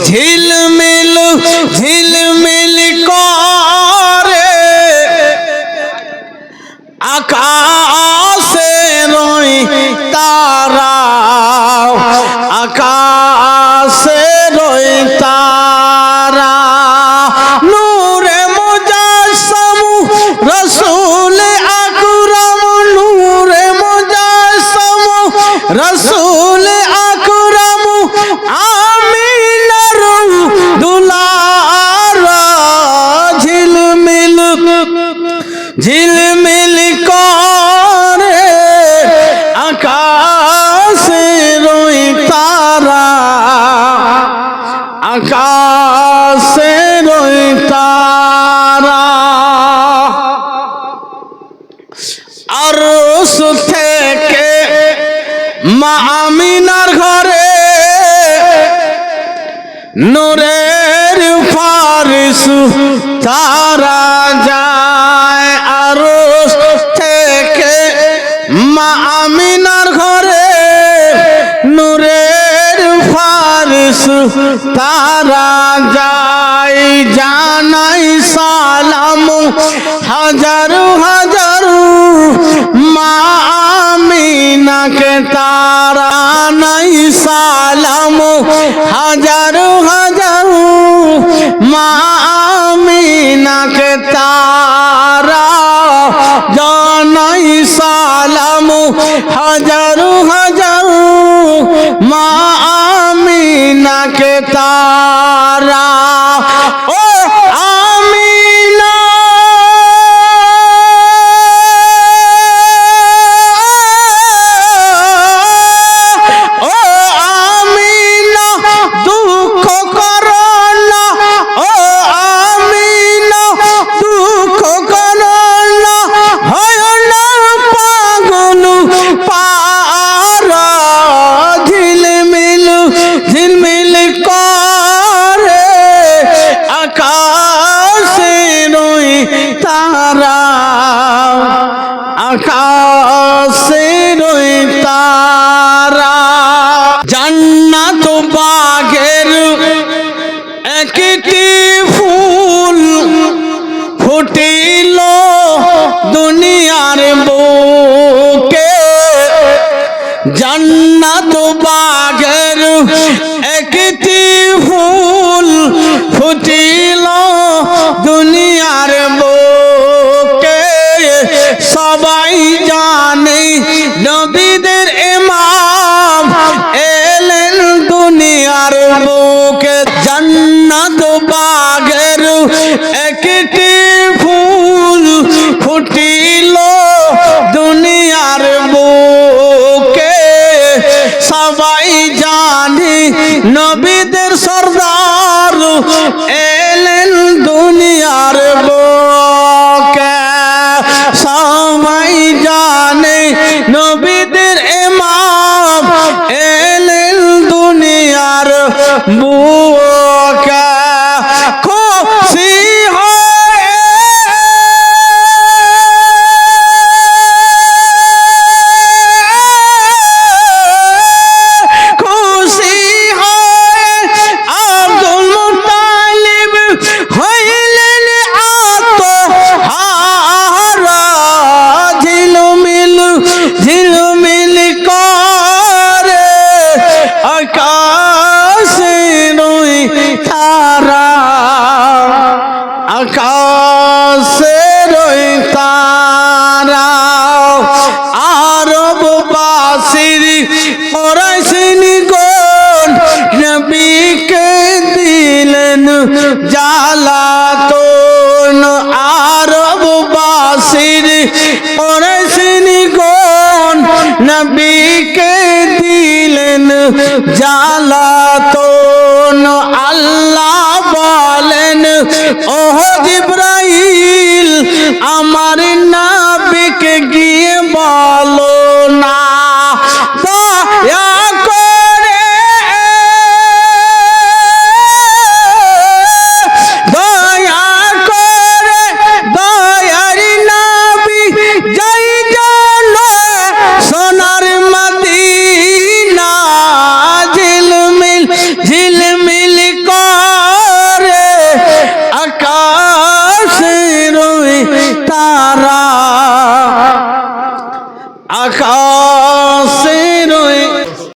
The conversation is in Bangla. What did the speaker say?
ঝিলমিল ঝিলমিল করে আকাশে রই তারা, আকাশে রই তারা। নূরে মুজাসসাম রাসূল আকরাম, নূরে মুজাসসাম রাসূল আকরাম, আমিনার দুলারা। ঝিলমিল ঝিলমিল করে আকাশে রই তারা, আকাশে রই তারা। আরশ থেকে মা আমিনার ঘরে নূরের ফারিস তারা যায়। আরশ থেকে মা আমিনার ঘরে নূরের ফারিস তারা যায়। জানাই সালাম হাজারো হাজারো মা আমিনাকে তারা, নাই সালাম হাজারো হাজারো মা আমিনাকে তারা। জানাই সালাম হাজারো হাজারো মা আমিনাকে তারা। ও আমিনা আকাশে রই তারা। জান্নাত বাগের একটি ফুল ফুটিল দুনিয়ার বুকে। জান্নাত বাগের একটি ফুল ফুটিল দুনিয়ার বুকে। সবাই জানে নবীদের ইমাম এলেন দুনিয়ার বুকে। জান্নাত বাগের একটি ফুল ফুটিল দুনিয়ার বুকে। সবাই জানে নবীদের সরদার এলেন দুনিয়ার বুকে। সবাই জানে নবীদের ইমাম এলেন দুনিয়ার বুকে। খুশি হয়ে খুশি হয়ে আব্দুল মুত্তালিব হইলেন আত্মহারা। ঝিলমিল ঝিলমিল করে আকাশে রই তারা, আকাশে রই তারা। আরববাসীর কুরাইশি গণ নবীকে দিলেন জালাতন। আরববাসীর কুরাইশি গণ নবীকে দিলেন জালাতন। আল্লাহ বলেন ওহ জিবরাইল আমার নবীকে গিয়ে বলো না দয়া করে, দয়া করে দয়ার নবী যাই যেন সোনার মদিনা। ঝিলমিল ঝিলমিল আকা